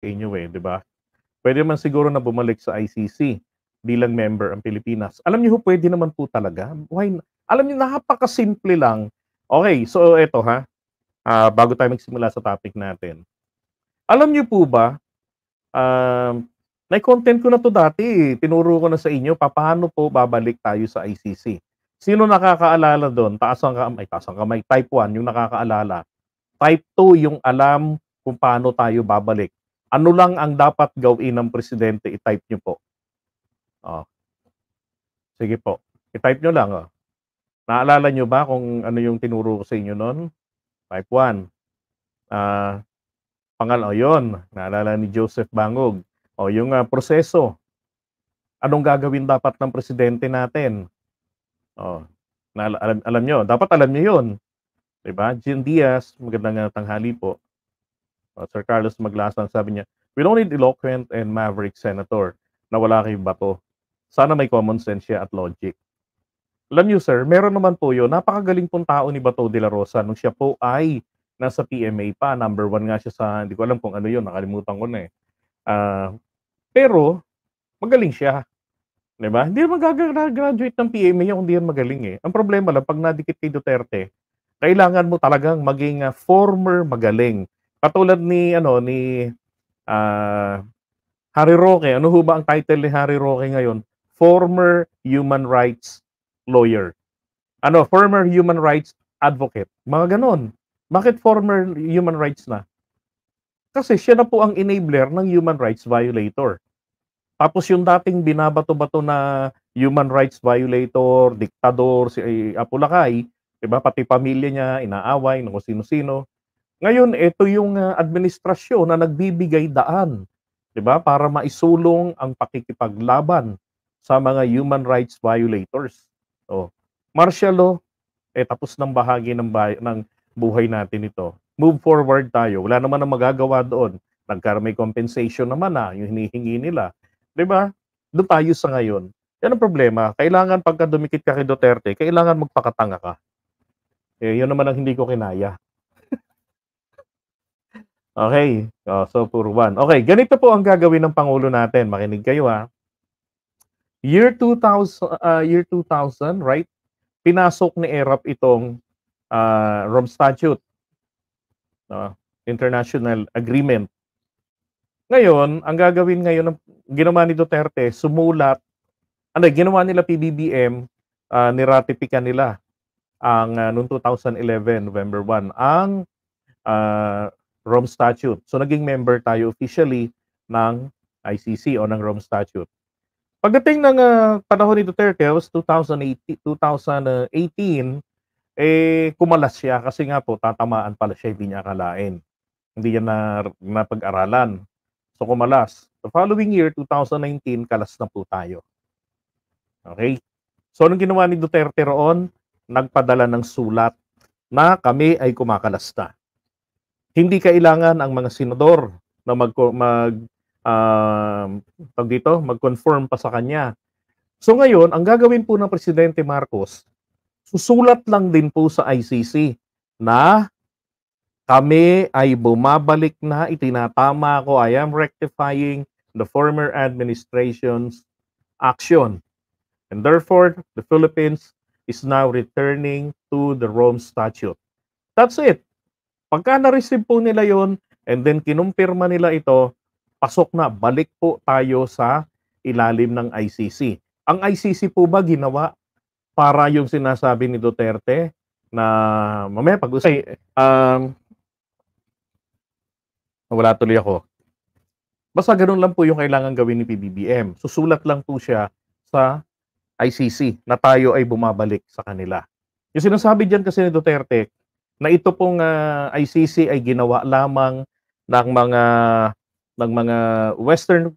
sa inyo, eh, 'di ba? Puwede naman siguro na bumalik sa ICC bilang member ang Pilipinas. Alam niyo ho, puwede naman po talaga. Alam niyo, napakasimple lang. Okey, so eto ha, bago tayo magsimula sa topic natin. Alam niyo po ba, um, nai-content ko na 'to dati, eh, tinuro ko na sa inyo papaano po babalik tayo sa ICC. Sino nakakaalala dun? Taas ang kamay. Type 1 yung nakakaalala. Type 2 yung alam kung paano tayo babalik. Ano lang ang dapat gawin ng presidente, i-type niyo po. Oh, sige po. I-type niyo lang, oh. Naalala niyo ba kung ano yung tinuro ko sa inyo nun? Type 1. Ah, oh, yun, naalala ni Joseph Bangog. Oh, yung, proseso. Anong gagawin dapat ng presidente natin? Oh, alam niyo, dapat alam niyo yun, 'di ba? Jean Diaz, magandang, tanghali po. Sir Carlos Maglasang sabi niya, "We don't need eloquent and maverick senator na wala kay bato. Sana may common sense siya at logic." Alam niyo sir, meron naman po yun. Napakagaling pong tao ni Bato de la Rosa nung siya po ay nasa PMA pa. Number 1 nga siya sa, hindi ko alam kung ano yun, nakalimutan ko na eh. Pero magaling siya, 'di ba? Hindi naman graduate ng PMA yan kung hindi yan magaling eh. Ang problema lang, 'pag nadikit kay Duterte, kailangan mo talagang maging, former magaling. Katulad ni ano, ni ah, Harry Roque. Ano ho ba ang title ni Harry Roque ngayon? Former human rights lawyer. Ano, former human rights advocate. Mga gano'n. Bakit former human rights na? Kasi siya na po ang enabler ng human rights violator. Tapos yung dating binabato-bato na human rights violator, diktador, si Apulacay, 'di ba, pati pamilya niya inaaway ng kung sino-sino. Ngayon ito yung, administrasyon na nagbibigay daan, 'di ba, para maisulong ang pakikipaglaban sa mga human rights violators. Oh, martial law, eh, tapos ng bahagi ng buhay natin ito. Move forward tayo, wala naman ang magagawa doon. May compensation naman, yung hinihingi nila, 'di ba? Do'n tayo sa ngayon. Yan ang problema, kailangan pagka dumikit ka kay Duterte, kailangan magpakatanga ka. Eh, yun naman ang hindi ko kinaya. Okay, so puro 1. Okay, ganito po ang gagawin ng pangulo natin, makinig kayo, Year 2000, right? Pinasok ni ERAP itong, Rome Statute, International Agreement. Ngayon, ang gagawin ngayon ng ginawa ni Duterte, ginawa nila PBBM, niratipikan nila ang, noong 2011, November 1, ang, Rome Statute. So, naging member tayo officially ng ICC o ng Rome Statute. Pagdating ng, panahon ni Duterte, was 2018, eh, kumalas siya kasi nga po tatamaan pala siya, hindi niya akalain. Hindi niya napag-aralan. So, kumalas. The following year, 2019, kalas na po tayo. Okay? So, anong ginawa ni Duterte roon? Nagpadala ng sulat na kami ay kumakalas na. Hindi kailangan ang mga senador na mag-conform pa sa kanya. So ngayon, ang gagawin po ng Presidente Marcos, susulat lang din po sa ICC na kami ay bumabalik na, itinatama ko, I am rectifying the former administration's action. And therefore, the Philippines is now returning to the Rome Statute. That's it. Pagka na-receive po nila yon, and then kinumpirma nila ito, pasok na, balik po tayo sa ilalim ng ICC. Ang ICC po ba ginawa para yung sinasabi ni Duterte na mamaya pag-usay, wala tuloy ako. Basta ganun lang po yung kailangan gawin ni PBBM. Susulat lang po siya sa ICC na tayo ay bumabalik sa kanila. Yung sinasabi diyan kasi ni Duterte na ito pong, ICC ay ginawa lamang ng mga Western,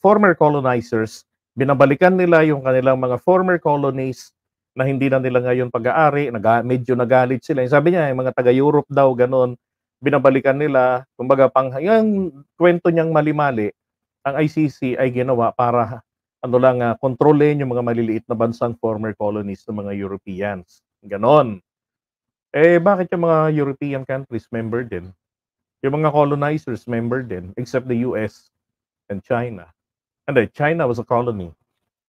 former colonizers. Binabalikan nila yung kanilang mga former colonies na hindi na nila ngayon pag-aari, medyo nagalit sila. Sabi niya, yung mga taga-Europe daw, gano'n, binabalikan nila. Kumbaga, yung kwento niyang mali-mali, ang ICC ay ginawa para kontrolin yung mga maliliit na bansang former colonies ng mga Europeans. Ganon. Eh, bakit yung mga European countries member din? Yung mga colonizers member din except the US and China. Hindi, China was a colony,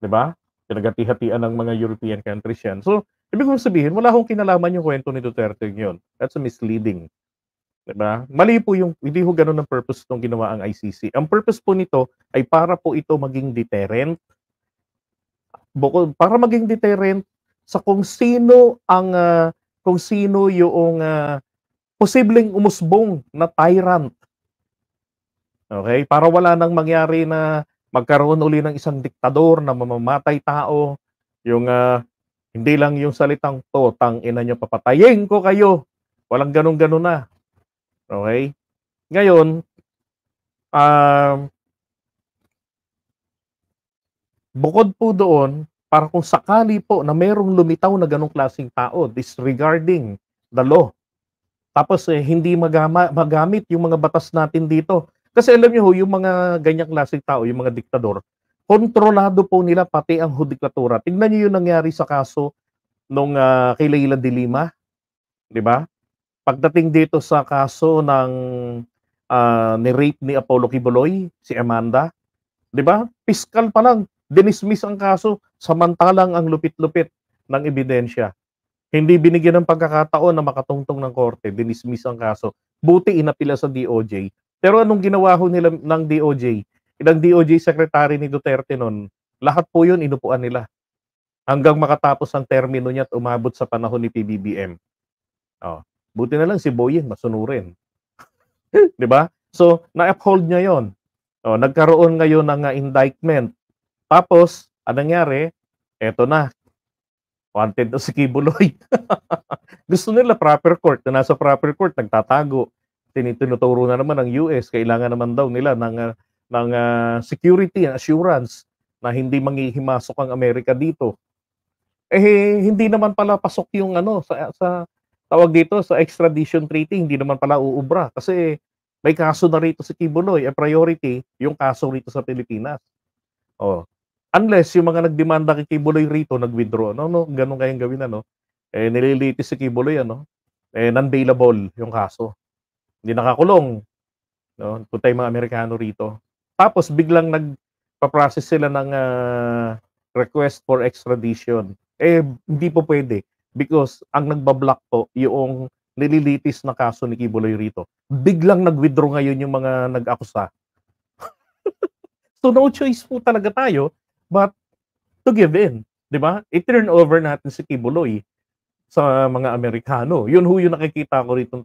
'di ba? Pinaghati-hatian ng mga European countries 'yan. So, ibig kong sabihin wala akong kinalaman yung kuwento ni Duterte yun. That's a misleading, 'di ba? Mali po yung hindi ho gano'n ang purpose nung ginawa ang ICC. Ang purpose po nito ay para po ito maging deterrent, bukod para maging deterrent sa kung sino ang, kung sino yung, posibleng umusbong na tyrant, okey? Para wala nang mangyari na magkaroon uli ng isang diktador na mamamatay tao, yung, hindi lang yung salitang, "To, tang-ina niyo, papatayin ko kayo." Walang gano'n-gano'n na, okey? Ngayon, um, bukod po doon, para kung sakali po na merong lumitaw na gano'ng klaseng tao disregarding the law, tapos, hindi magamit yung mga batas natin dito. Kasi alam niyo ho, yung mga ganyang klaseng tao, yung mga diktador, kontrolado po nila pati ang hudikatura. Tignan niyo yung nangyari sa kaso nung, kay Leila de Lima, 'di ba? Pagdating dito sa kaso ng, ni-rape ni Apollo Quiboloy, si Amanda, 'di ba? Piskal pa lang, dinismiss ang kaso, samantalang ang lupit-lupit ng ebidensya. Hindi binigyan ng pagkakataon na makatungtong ng korte, dinismiss ang kaso. Buti inapila sa DOJ. Pero anong ginawa ho nila ng DOJ? Ilang DOJ secretary ni Duterte nun, lahat po yun inupuan nila. Hanggang makatapos ang termino niya at umabot sa panahon ni PBBM. Oh, buti na lang si Boyeng masunurin, 'di ba? So, na-uphold niya yon. Oh, nagkaroon ngayon ng, indictment. Tapos, anong nangyari? Eto na, wanted na si Kibuloy. Gusto nila proper court, na nasa proper court nagtatago. Tinuturo na naman ng US, kailangan naman daw nila ng security and assurance na hindi manghihimasok ang Amerika dito. Eh, hindi naman pala pasok yung ano sa tawag dito, sa extradition treaty, hindi naman pala uubra kasi may kaso na rito si Kibuloy, eh, priority yung kaso rito sa Pilipinas. Oh, unless yung mga nagdemanda kay Kibuloy rito nag-withdraw, no, gano'n kayang gawin ano, eh, nililitis si Kibuloy ano, eh, non-bailable yung kaso. Hindi nakakulong, 'no, punta yung mga Amerikano rito. Tapos biglang nagpa-process sila ng, request for extradition. Eh, hindi po puwede because ang nagba-block po yoong nililitis na kaso ni Kibuloy rito. Biglang nag-withdraw ngayon yung mga nag-akusa. So, no choice po talaga tayo but to give in, 'di ba? I-turn over natin si Kibuloy sa mga Amerikano. Yun ho yung nakikita ko rito,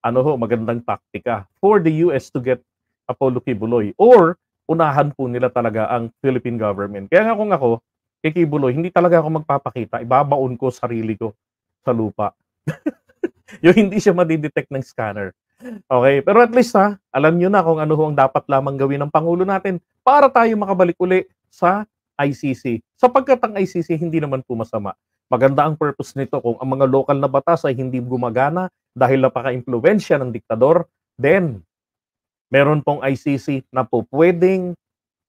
ano ho, magandang taktika for the US to get Apollo Kibuloy or unahan po nila talaga ang Philippine government. Kaya nga kung ako, kay Kibuloy, hindi talaga ako magpapakita, ibabaon ko sarili ko sa lupa. Yung hindi siya madi-detect ng scanner. Okay, pero at least ha, alam niyo na kung ano ho ang dapat lamang gawin ng pangulo natin para tayo makabalik uli sa ICC. Sapagkat ang ICC hindi naman po masama. Maganda ang purpose nito kung ang mga lokal na batas ay hindi gumagana dahil napaka-impluwensya ng diktador, then meron pong ICC na po pwedeng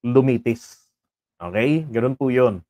lumitis. Okay? Gano'n po 'yon.